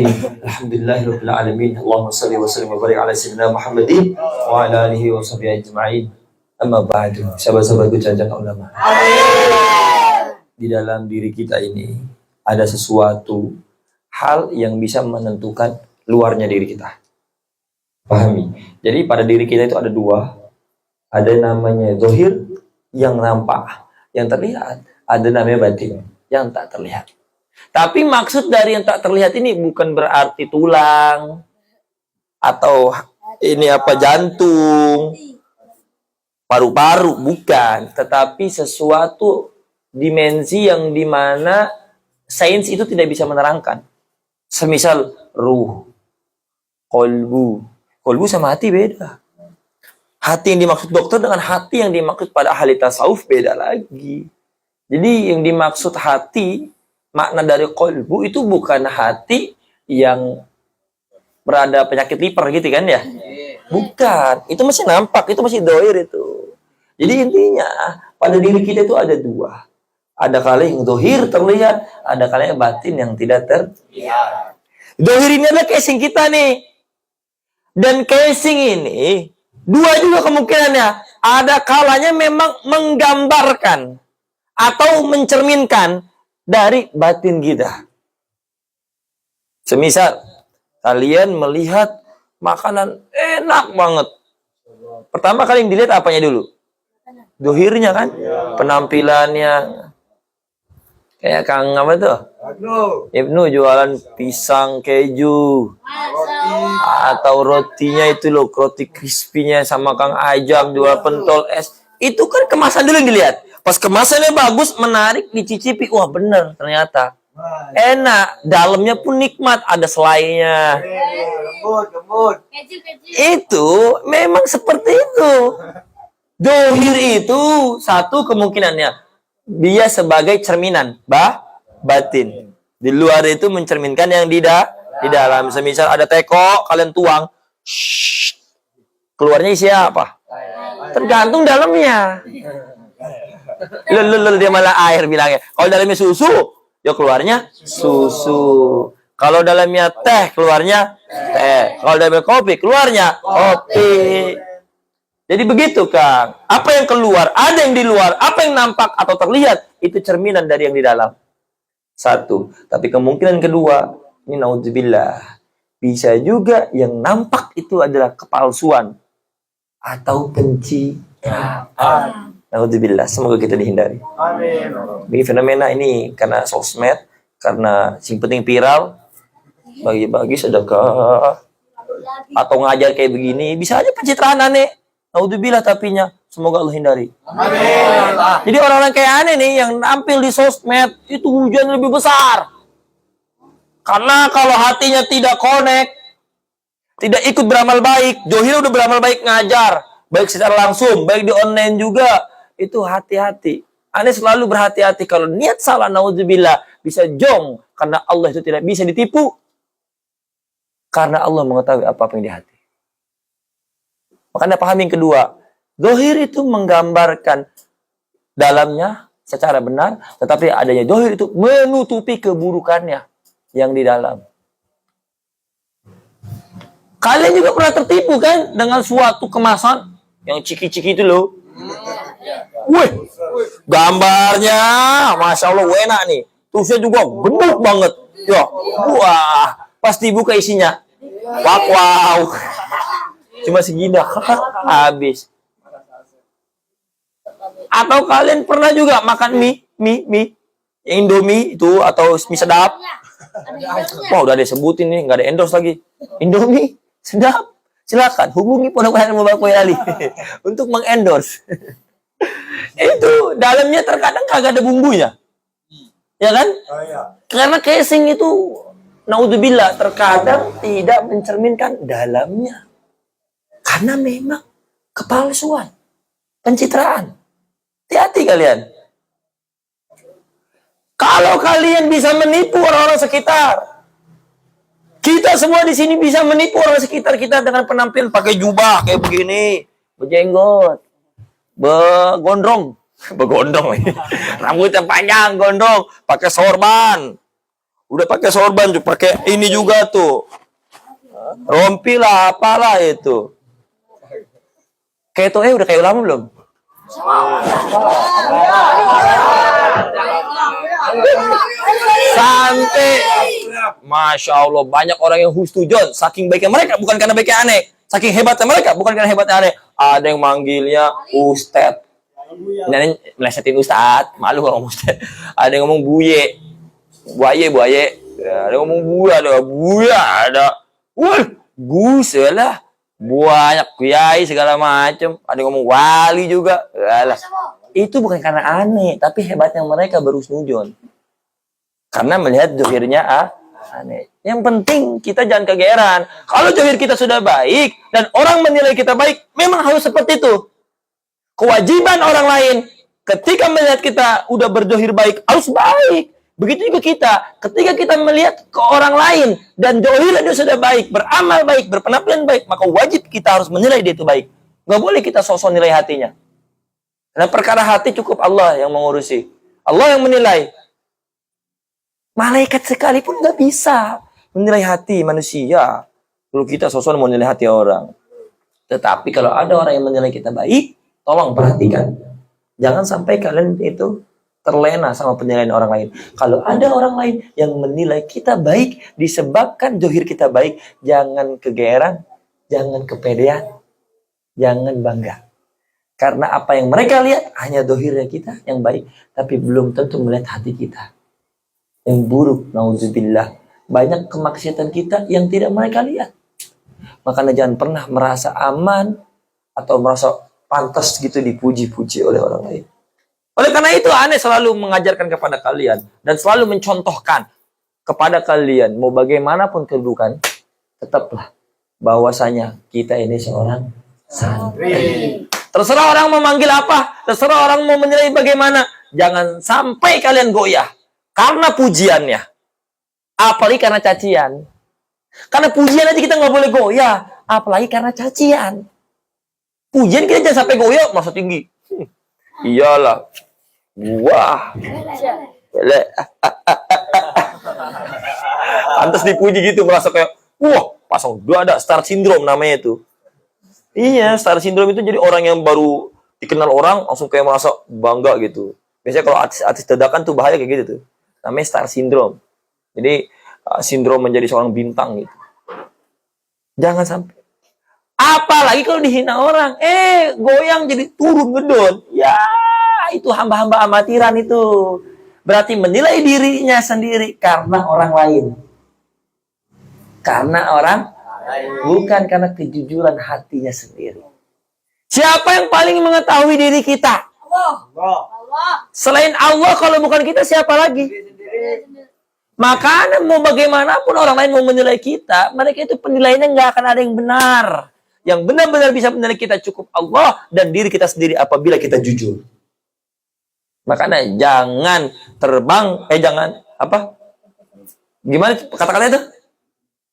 Alhamdulillahirabbil alamin. Allahumma shalli wa sallim wa barik ala sayyidina Muhammadin wa ala alihi wa sahbihi ajma'in. Amma ba'du. Sahabat-sahabatku jajang ulama. Di dalam diri kita ini ada sesuatu hal yang bisa menentukan luarnya diri kita. Pahami? Jadi pada diri kita itu ada dua. Ada namanya zahir yang nampak, yang terlihat. Ada namanya batin yang tak terlihat. Tapi maksud dari yang tak terlihat ini bukan berarti tulang atau ini apa jantung, paru-paru, bukan. Tetapi sesuatu dimensi yang dimana sains itu tidak bisa menerangkan. Semisal ruh, kolbu. Kolbu sama hati beda. Hati yang dimaksud dokter dengan hati yang dimaksud pada ahli tasawuf beda lagi. Jadi yang dimaksud hati, makna dari kolbu itu bukan hati yang berada penyakit liver gitu kan ya? Bukan, itu masih nampak, itu masih dohir itu. Jadi intinya pada diri kita itu ada dua. Ada kala yang dohir terlihat, ada kala yang batin yang tidak terlihat. Dohir ini adalah casing kita nih. Dan casing ini dua juga kemungkinannya. Ada kalanya memang menggambarkan atau mencerminkan dari batin kita. Semisal kalian melihat makanan enak banget. Pertama kali yang dilihat apanya dulu? Dohirnya kan? Penampilannya. Kayak Kang apa tuh? Ibnu jualan pisang keju. Atau rotinya itu loh, roti crispy-nya sama Kang Ajam jual pentol es. Itu kan kemasan dulu yang dilihat. Pas kemasannya bagus, menarik, dicicipi. Wah bener ternyata. Enak. Dalamnya pun nikmat. Ada selainya. Lembut. Itu memang seperti itu. Dohir itu satu kemungkinannya. Dia sebagai cerminan. Batin. Di luar itu mencerminkan yang di dalam. Semisal ada teko, kalian tuang. Keluarnya isi apa? Tergantung dalamnya. Dia malah air bilangnya. Kalau dalamnya susu, ya keluarnya susu. Kalau dalamnya teh, keluarnya teh. Kalau dalamnya kopi, keluarnya kopi. Jadi begitu, Kang. Apa yang keluar, ada yang di luar. Apa yang nampak atau terlihat, itu cerminan dari yang di dalam. Satu. Tapi kemungkinan kedua, ini naudzubillah. Bisa juga yang nampak itu adalah kepalsuan. Atau pencitraan. Naudzubillah, semoga kita dihindari. Amin. Bagi fenomena ini karena sosmed, karena yang penting viral, bagi-bagi sedekah atau ngajar kayak begini, bisa aja pencitraan aneh. Naudzubillah tapinya, semoga Allah hindari. Amin. Jadi orang-orang kayak aneh nih yang tampil di sosmed itu hujan lebih besar. Karena kalau hatinya tidak connect, tidak ikut beramal baik, Johir udah beramal baik ngajar, baik secara langsung, baik di online juga. Itu hati-hati. Aneh selalu berhati-hati. Kalau niat salah, naudzubillah, bisa jong. Karena Allah itu tidak bisa ditipu. Karena Allah mengetahui apa-apa yang di hati. Makanya pahami yang kedua. Dohir itu menggambarkan dalamnya secara benar. Tetapi adanya dohir itu menutupi keburukannya yang di dalam. Kalian juga pernah tertipu kan? Dengan suatu kemasan yang ciki-ciki itu loh. Wih, gambarnya, masya Allah, enak nih. Tulisnya juga bener banget. Ya, wah, pas dibuka isinya, wow, cuma segini, habis. Atau kalian pernah juga makan mie, Indomie itu atau mie sedap? Wah, udah disebutin nih, nggak ada endorse lagi. Indomie sedap. Silakan hubungi Pondok Pesantren Mubarak Boy Ali untuk mengendorse. Itu dalamnya terkadang kagak ada bumbunya. Ya kan? Oh, iya. Karena casing itu naudzubillah terkadang tidak mencerminkan dalamnya. Karena memang kepalsuan, pencitraan. Hati-hati kalian. Kalau kalian bisa menipu orang-orang sekitar, kita semua di sini bisa menipu orang sekitar kita dengan penampilan pakai jubah kayak begini, berjenggot, begondrong, rambutnya panjang, gondrong, pakai sorban, Udah pakai sorban tuh, pakai ini juga tuh. Rompi lah, apalah itu. Kayak tuh udah kayak ulama belum? Santai. Masya Allah, banyak orang yang husnudzon. Saking baiknya mereka, bukan karena baiknya aneh. Saking hebatnya mereka, bukan karena hebatnya aneh. Ada yang manggilnya Ustadz. Ini melesetin Ustadz. Malu orang Ustadz. Ada yang ngomong buye. Buaye. Ada yang ngomong buya, ada. Wah, gus lah. Banyak kiai segala macam. Ada yang ngomong wali juga. Alah. Itu bukan karena aneh, tapi hebatnya mereka berhusnudzon. Karena melihat zohirnya aneh. Yang penting kita jangan kegeeran. Kalau zohir kita sudah baik dan orang menilai kita baik, memang harus seperti itu. Kewajiban orang lain ketika melihat kita udah berzohir baik harus baik. Begitu juga kita, ketika kita melihat ke orang lain dan zohirnya dia sudah baik, beramal baik, berpenampilan baik, maka wajib kita harus menilai dia itu baik. Nggak boleh kita sosok nilai hatinya. Karena perkara hati cukup Allah yang mengurusi. Allah yang menilai. Malaikat sekalipun nggak bisa menilai hati manusia. Kalau kita sosok mau menilai hati orang. Tetapi kalau ada orang yang menilai kita baik, tolong perhatikan. Jangan sampai kalian itu terlena sama penilaian orang lain. Kalau ada orang lain yang menilai kita baik disebabkan zohir kita baik, jangan kegeeran, jangan kepedean, jangan bangga. Karena apa yang mereka lihat hanya zohirnya kita yang baik, tapi belum tentu melihat hati kita yang buruk. Nauzubillah. Banyak kemaksiatan kita yang tidak mereka lihat. Makanya jangan pernah merasa aman atau merasa pantas gitu dipuji-puji oleh orang lain. Oleh karena itu, aneh selalu mengajarkan kepada kalian dan selalu mencontohkan kepada kalian, mau bagaimanapun kedudukan, tetaplah bahwasanya kita ini seorang santri. Terserah orang memanggil apa, terserah orang mau menilai bagaimana, jangan sampai kalian goyah karena pujiannya, apalagi karena cacian. Karena pujian aja kita nggak boleh goyah, apalagi karena cacian. Pujian kita jangan sampai goyah, masa tinggi. Iyalah. Wah. Pantas dipuji gitu, merasa kayak, wah, pasang dua ada star syndrome namanya itu. Iya, star syndrome itu jadi orang yang baru dikenal orang langsung kayak merasa bangga gitu. Biasanya kalau artis dadakan tuh bahaya kayak gitu tuh. Namanya star syndrome. Jadi sindrom menjadi seorang bintang gitu. Jangan sampai. Apalagi kalau dihina orang, goyang jadi turun ngedon. Ya, itu hamba-hamba amatiran itu. Berarti menilai dirinya sendiri karena orang lain. Karena orang bukan karena kejujuran hatinya sendiri. Siapa yang paling mengetahui diri kita? Allah. Selain Allah, kalau bukan kita siapa lagi? Makanya mau bagaimanapun orang lain mau menilai kita, mereka itu penilaiannya nggak akan ada yang benar. Yang benar-benar bisa menilai kita cukup Allah dan diri kita sendiri apabila kita jujur. Makanya jangan terbang, jangan apa? Gimana kata-kata itu?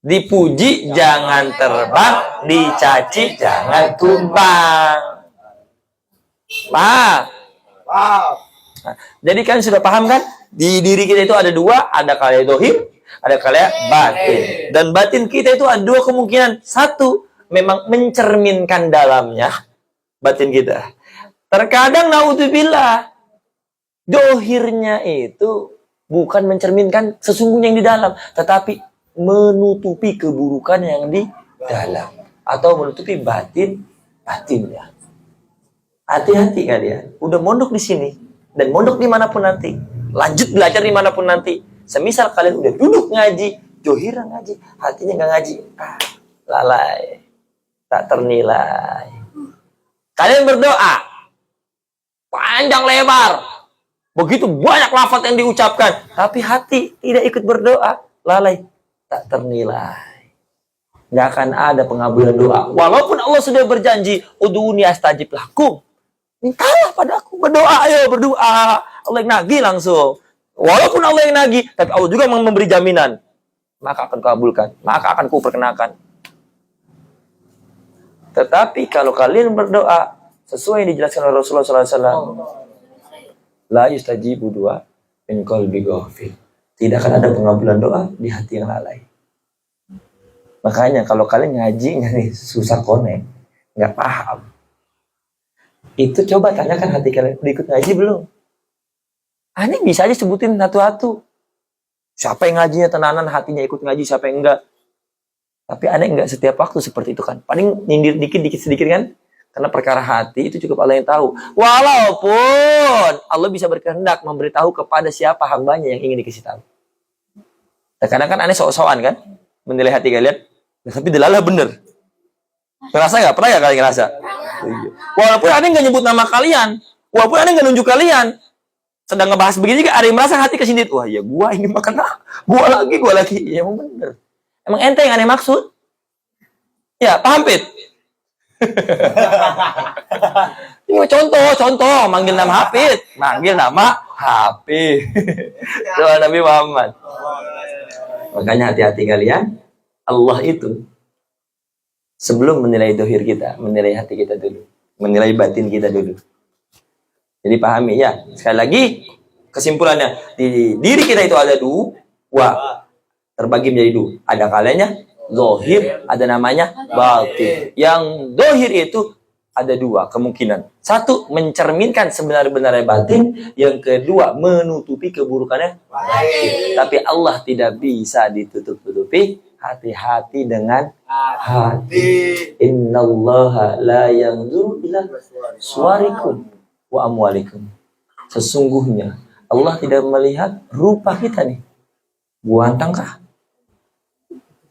Dipuji jangan terbang, dicaci jangan tumbang. Paham? Nah, jadi kan sudah paham kan? Di diri kita itu ada dua, ada kalian dohir, ada kalian batin. Dan batin kita itu ada dua kemungkinan. Satu, memang mencerminkan dalamnya batin kita. Terkadang naudzubillah, dohirnya itu bukan mencerminkan sesungguhnya yang di dalam, tetapi menutupi keburukan yang di dalam atau menutupi batinnya. Hati-hati kalian. Udah mondok di sini dan mondok dimanapun nanti, lanjut belajar dimanapun nanti. Semisal kalian udah duduk ngaji, dohirnya ngaji, hatinya nggak ngaji, lalai, tak ternilai. Kalian berdoa panjang lebar, begitu banyak lafaz yang diucapkan, tapi hati tidak ikut berdoa, lalai, tak ternilai. Nggak akan ada pengabulan doa. Walaupun Allah sudah berjanji, udhuni astajib lakum. Mintalah padaku, berdoa, ayo berdoa. Allah yang nagih langsung. Walaupun Allah yang nagih, tapi Allah juga memberi jaminan. Maka akan kabulkan, maka akan kuperkenakan. Tetapi kalau kalian berdoa sesuai yang dijelaskan oleh Rasulullah SAW, la yustajibu du'a min qalbi ghafil. tidak akan ada pengabulan doa di hati yang lalai. Makanya kalau kalian ngaji nih susah connect, nggak paham, itu coba tanyakan hati kalian, udah ikut ngaji belum? Aneh bisa aja sebutin satu-satu. Siapa yang ngajinya tenanan, hatinya ikut ngaji, siapa yang enggak. Tapi aneh enggak setiap waktu seperti itu kan. Paling nyindir dikit sedikit kan. Karena perkara hati itu cukup Allah yang tahu. Walaupun Allah bisa berkehendak memberitahu kepada siapa hambanya yang ingin dikasih tahu. Kadang kan aneh sok-sokan kan. Menilai hati kalian. Tapi delalah bener. Ngerasa nggak? Pernah nggak kalian ngerasa? Walaupun aneh nggak nyebut nama kalian. Walaupun aneh nggak nunjuk kalian. Sedang ngebahas begini juga ada yang merasa hati kesindir. Wah ya gua ini makan gua lagi. Ya emang bener. Emang ente yang aneh maksud? Ya paham Pit? Ini contoh manggil nama Hafid, manggil nama Hafid. Doa Nabi Muhammad. Makanya hati-hati kalian. Allah itu sebelum menilai dohir kita, menilai hati kita dulu, menilai batin kita dulu. Jadi pahami ya. Sekali lagi kesimpulannya, di diri kita itu ada dua, terbagi menjadi dua. Ada kalanya zahir, ada namanya batin. Yang zahir itu ada dua kemungkinan. Satu, mencerminkan sebenar-benarnya batin. Yang kedua, menutupi keburukannya batin. Tapi Allah tidak bisa ditutup-tutupi. Hati-hati dengan hati. Innallaha la yanzuru ila suwarikum wa amwalikum. Sesungguhnya Allah tidak melihat rupa kita nih. Buantang kah?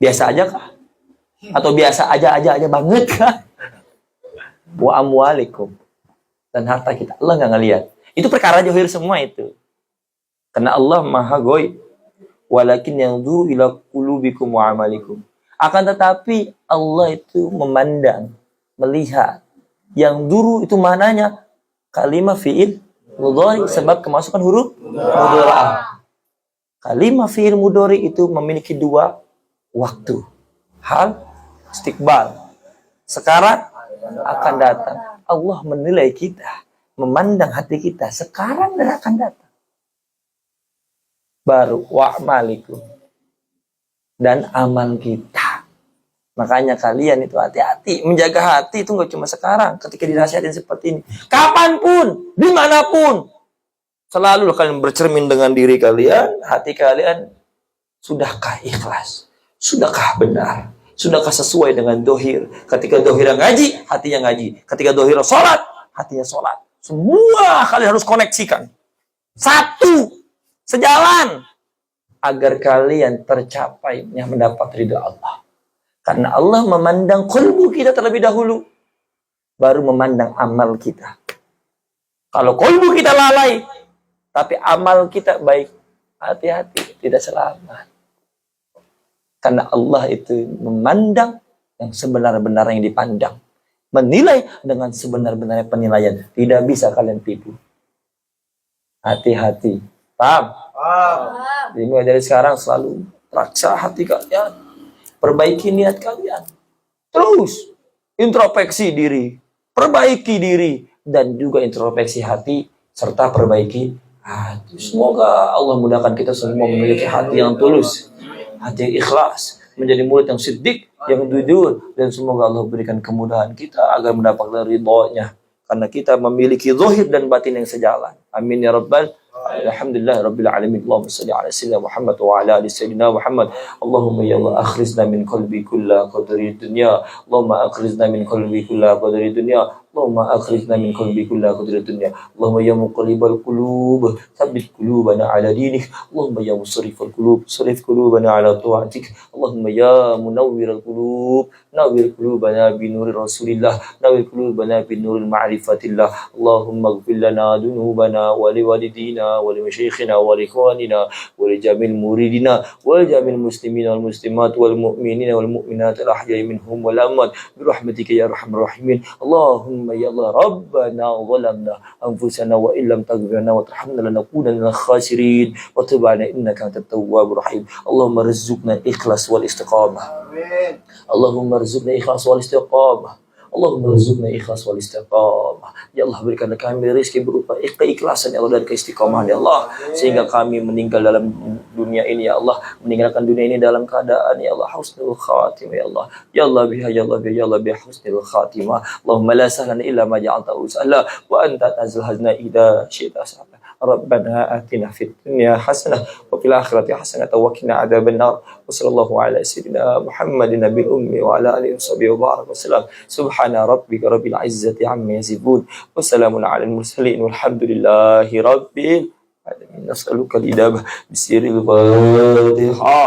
Biasa aja kah? Atau biasa aja banget kah? Wa amwalikum. Dan harta kita. Allah nggak ngelihat. Itu perkara zahir semua itu. Karena Allah maha goib. Walakin yanzuru ila qulubikum wa amalikum. Akan tetapi Allah itu memandang, melihat. Yang duru itu mananya kalimah fi'il mudhari sebab kemasukan huruf mudhari. Kalimah fi'il mudhari itu memiliki dua waktu. Hal istiqbal. Sekarang akan datang. Allah menilai kita, memandang hati kita sekarang dan akan datang. Baru wa'malikum, dan amal kita. Makanya kalian itu hati-hati. Menjaga hati itu nggak cuma sekarang ketika dinasihatin seperti ini. Kapanpun, dimanapun. Selalu kalian bercermin dengan diri kalian. Hati kalian, sudahkah ikhlas? Sudahkah benar? Sudahkah sesuai dengan dohir? Ketika dohir ngaji, hatinya ngaji. Ketika dohir sholat, hatinya sholat. Semua kalian harus koneksikan. Satu. Sejalan agar kalian tercapai yang mendapat ridha Allah. Karena Allah memandang qalbu kita terlebih dahulu, baru memandang amal kita. Kalau qalbu kita lalai, tapi amal kita baik, hati-hati, tidak selamat. Karena Allah itu memandang yang sebenar-benar yang dipandang, menilai dengan sebenar-benarnya penilaian. Tidak bisa kalian tipu. Hati-hati. Paham? Jadi mulai dari sekarang selalu raksa hati kalian. Perbaiki niat kalian. Terus introspeksi diri. Perbaiki diri. Dan juga introspeksi hati. Serta perbaiki hati. Semoga Allah mudahkan kita semua memiliki hati yang tulus. Hati yang ikhlas. Menjadi murid yang siddiq. Yang jujur. Dan semoga Allah berikan kemudahan kita agar mendapatkan ridhonya. Karena kita memiliki zahir dan batin yang sejalan. Amin ya Rabbal. Alhamdulillah Rabbil Alamin. Allahumma salli ala Sayyidina Muhammad wa ala ali Sayyidina Muhammad. Allahumma ya Allah akhrizna min qalbi kulla qadri dunya. Allahumma akhrizna min qalbi kulla qadri dunya. Allahumma akhrizna min qalbi kulla qadri dunya. Allahumma ya muqallibal qulub tsabbit qulubana ala dinik. Allahumma ya musrifal qulub sarif qulubana ala ta'atik. Allahumma ya munawwiral qulub nawwir qulubana bi nuri Rasulillah. Nawwir qulubana bi nuri ma'rifatillah. Allahumma ighfir lana dhunubana wa liwalidina ولمشايخنا ولإخواننا ولجميع المريدين ولجميع المسلمين والمسلمات والمؤمنين والمؤمنات الأحياء منهم والأموات برحمتك يا أرحم الراحمين. اللهم يا الله ربنا ظلمنا أنفسنا وإن لم تغفر لنا وترحمنا لنكونن من الخاسرين وتب علينا إنك أنت التواب الرحيم. اللهم ارزقنا الإخلاص والاستقامة. اللهم ارزقنا الإخلاص والاستقامة. Allahumma rizukna ikhlas wal istiqamah. Ya Allah, berikanlah kami rezeki berupa keikhlasan ya Allah, dan keistiqomahan ya Allah, sehingga kami meninggal dalam dunia ini ya Allah, meninggalkan dunia ini dalam keadaan ya Allah husnul khatimah ya Allah. Ya Allah biha ya Allah biha ya Allah biha husnul khatimah. Allahumma la sahlan illa ma ja'altahu sahla wa anta tanzil hazna idza syi'ta sahla. ربنا آتنا في الدنيا حسنة وفي الآخرة حسنة وقنا عذاب النار وصلى الله على سيدنا محمد النبي الأمي وعلى آله وصحبه وبارك وسلم سبحان ربك رب العزة عما يصفون وسلام على المرسلين والحمد لله رب العالمين. نسألك الإجابة بسر الفاتحة.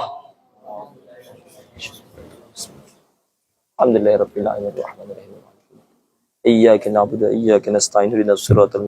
الحمد لله رب العالمين الرحمن الرحيم إياك نعبد وإياك نستعين اهدنا الصراط